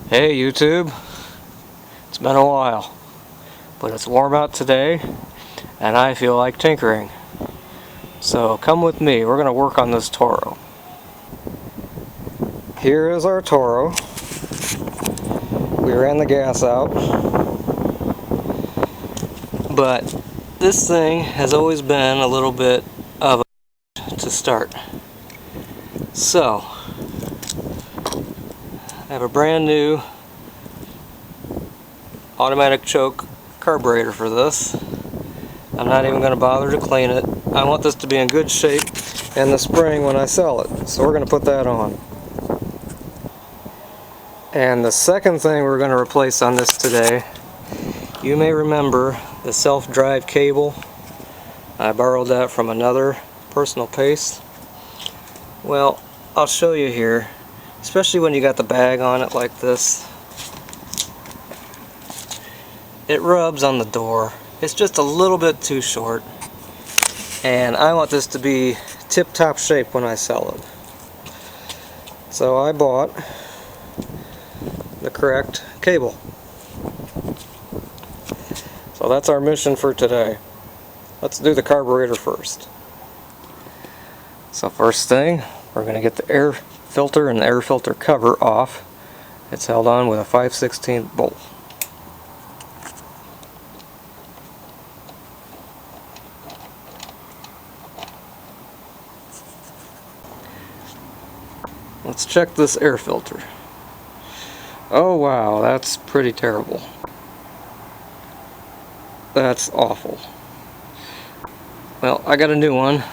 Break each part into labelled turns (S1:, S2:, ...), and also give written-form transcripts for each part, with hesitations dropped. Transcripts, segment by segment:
S1: Hey YouTube, it's been a while, but it's warm out today and I feel like tinkering. So come with me, we're going to work on this Toro. Here is our Toro. We ran the gas out, but this thing has always been a little bit of a to start. So, I have a brand new automatic choke carburetor for this. I'm not even going to bother to clean it. I want this to be in good shape in the spring when I sell it. So we're going to put that on. And the second thing we're going to replace on this today, you may remember the self-drive cable. I borrowed that from another personal pace. Well, I'll show you here, especially when you got the bag on it like this. It rubs on the door. It's just a little bit too short, and I want this to be tip-top shape when I sell it. So I bought the correct cable. So that's our mission for today. Let's do the carburetor first. So first thing, we're going to get the air filter and the air filter cover off. It's held on with a 5/16 bolt. Let's check this air filter. Oh wow, that's pretty terrible. That's awful. Well, I got a new one.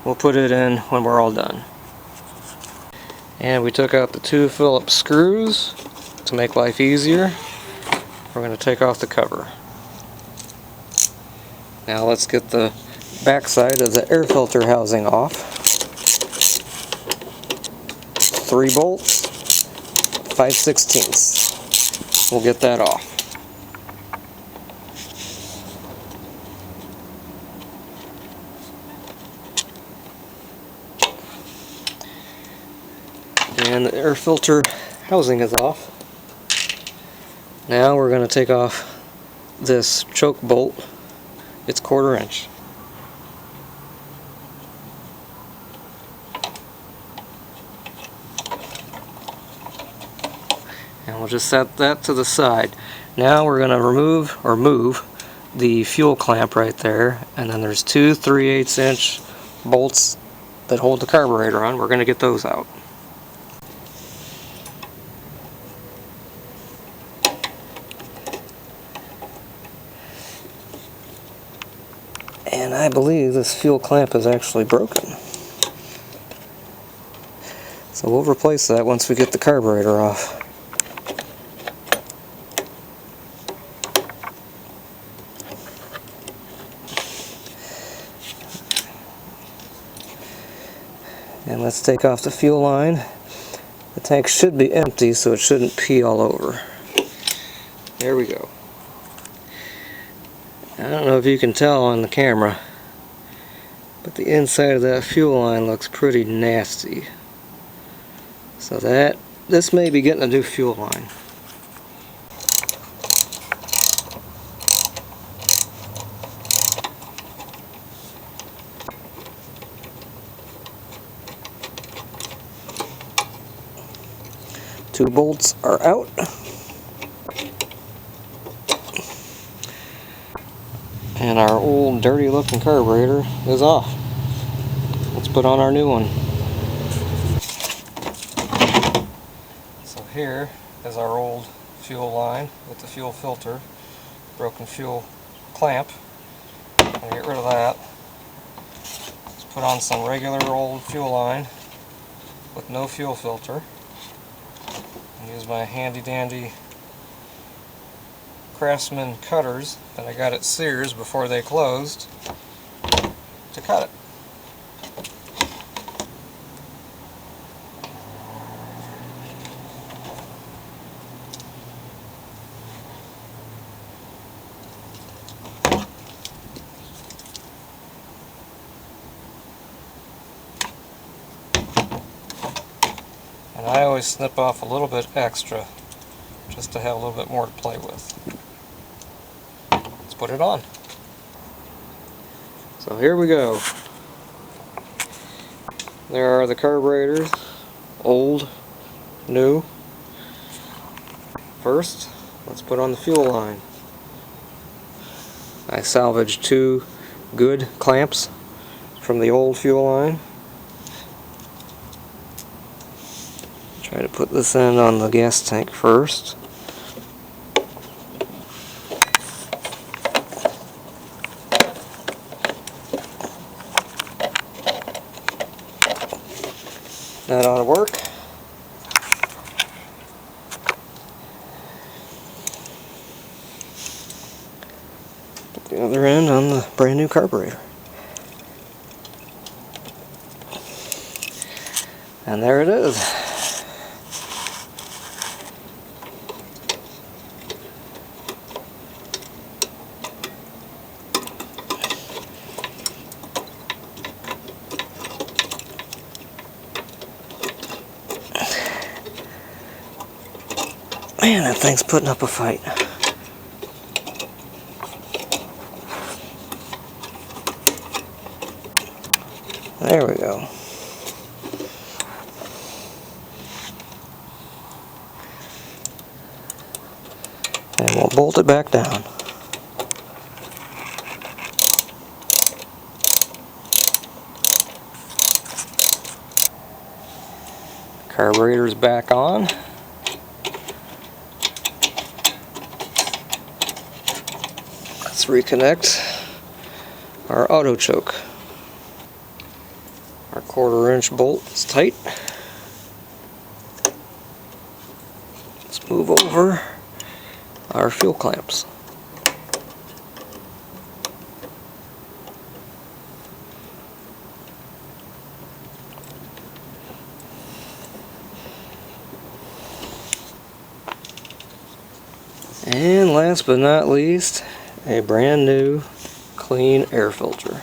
S1: We'll put it in when we're all done. And we took out the 2 Phillips screws to make life easier. We're going to take off the cover. Now let's get the back side of the air filter housing off. 3 bolts, 5/16. We'll get that off. And the air filter housing is off. Now we're going to take off this choke bolt. It's 1/4 inch. And we'll just set that to the side. Now we're going to remove or move the fuel clamp right there, and then there's 2 3/8 inch bolts that hold the carburetor on. We're going to get those out. And I believe this fuel clamp is actually broken. So we'll replace that once we get the carburetor off. And let's take off the fuel line. The tank should be empty, so it shouldn't pee all over. There we go. I don't know if you can tell on the camera, but the inside of that fuel line looks pretty nasty. So this may be getting a new fuel line. Two bolts are out. And our old dirty looking carburetor is off. Let's put on our new one. So here is our old fuel line with the fuel filter, broken fuel clamp. I'm going to get rid of that. Let's put on some regular old fuel line with no fuel filter. And use my handy dandy Craftsman cutters that I got at Sears before they closed to cut it. And I I always snip off a little bit extra just to have a little bit more to play with. Let's put it on. So here we go. There are the carburetors, old, new. First, let's put on the fuel line. I salvaged 2 good clamps from the old fuel line. Try to put this in on the gas tank first. That ought to work. Put the other end on the brand new carburetor. And there it is. Man, that thing's putting up a fight. There we go. And we'll bolt it back down. Carburetor's back on. Let's reconnect our auto choke. Our 1/4-inch bolt is tight. Let's move over our fuel clamps. And last but not least, a brand new clean air filter.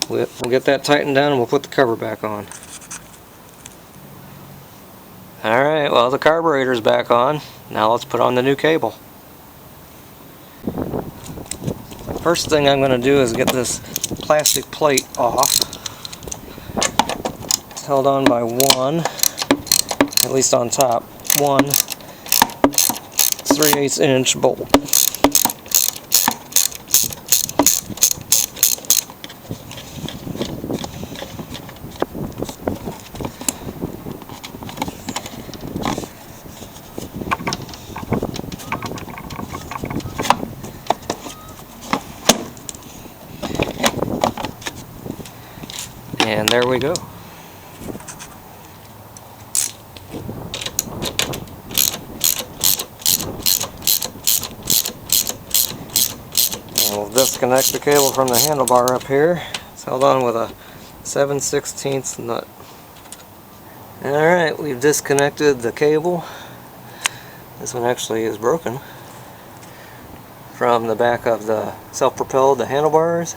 S1: We'll get that tightened down and we'll put the cover back on. Alright, well, the carburetor's back on. Now let's put on the new cable. First thing I'm going to do is get this plastic plate off. It's held on by one, at least on top, 1 3/8-inch bolt. And there we go. We'll disconnect the cable from the handlebar up here. It's held on with a 7/16 nut. Alright, we've disconnected the cable. This one actually is broken from the back of the self-propelled, the handlebars.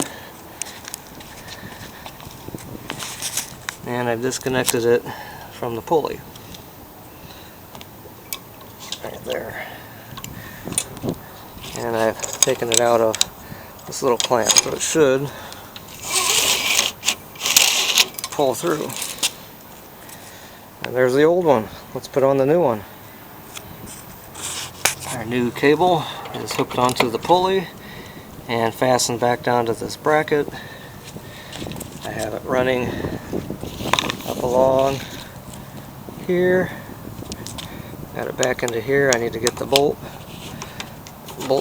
S1: And I've disconnected it from the pulley. Right there. And I've taken it out of this little clamp, so it should pull through. And there's the old one. Let's put on the new one. Our new cable is hooked onto the pulley and fastened back down to this bracket. I have it running up along here. Got it back into here. I need to get the bolt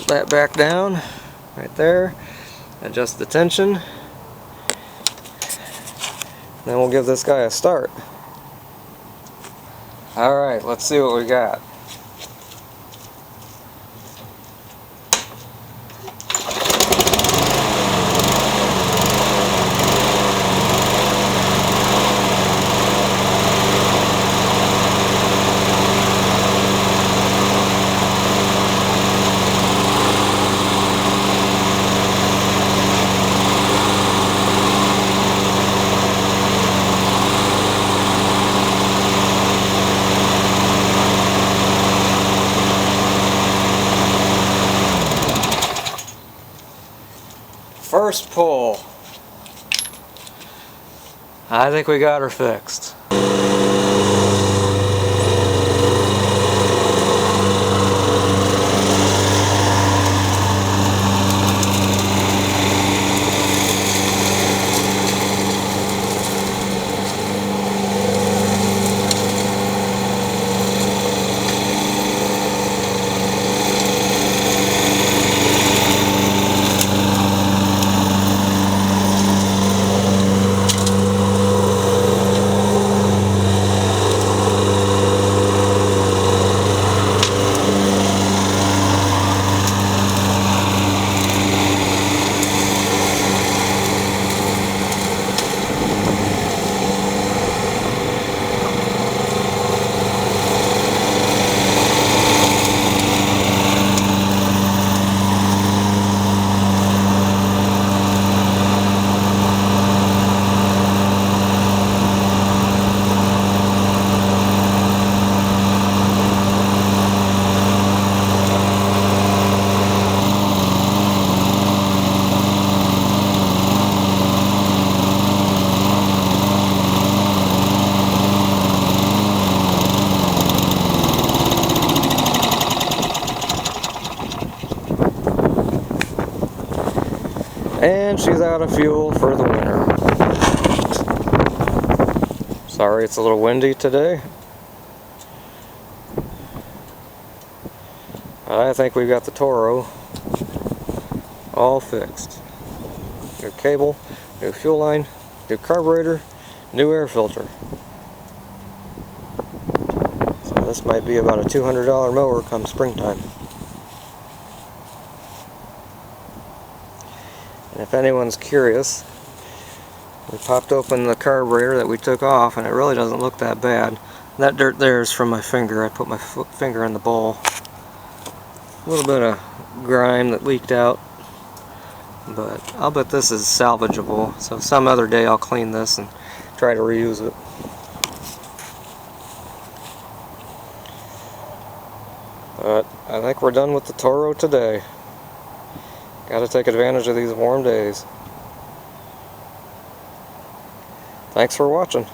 S1: that back down right there, adjust the tension, then we'll give this guy a start. Alright, let's see what we got. First pull. I think we got her fixed. And she's out of fuel for the winter. Sorry it's a little windy today. I think we've got the Toro all fixed. New cable, new fuel line, new carburetor, new air filter. So this might be about a $200 mower come springtime. And if anyone's curious, we popped open the carburetor that we took off and it really doesn't look that bad. That dirt there is from my finger. I put my finger in the bowl. A little bit of grime that leaked out, but I'll bet this is salvageable. So some other day I'll clean this and try to reuse it. But I think we're done with the Toro today. Gotta take advantage of these warm days. Thanks for watching.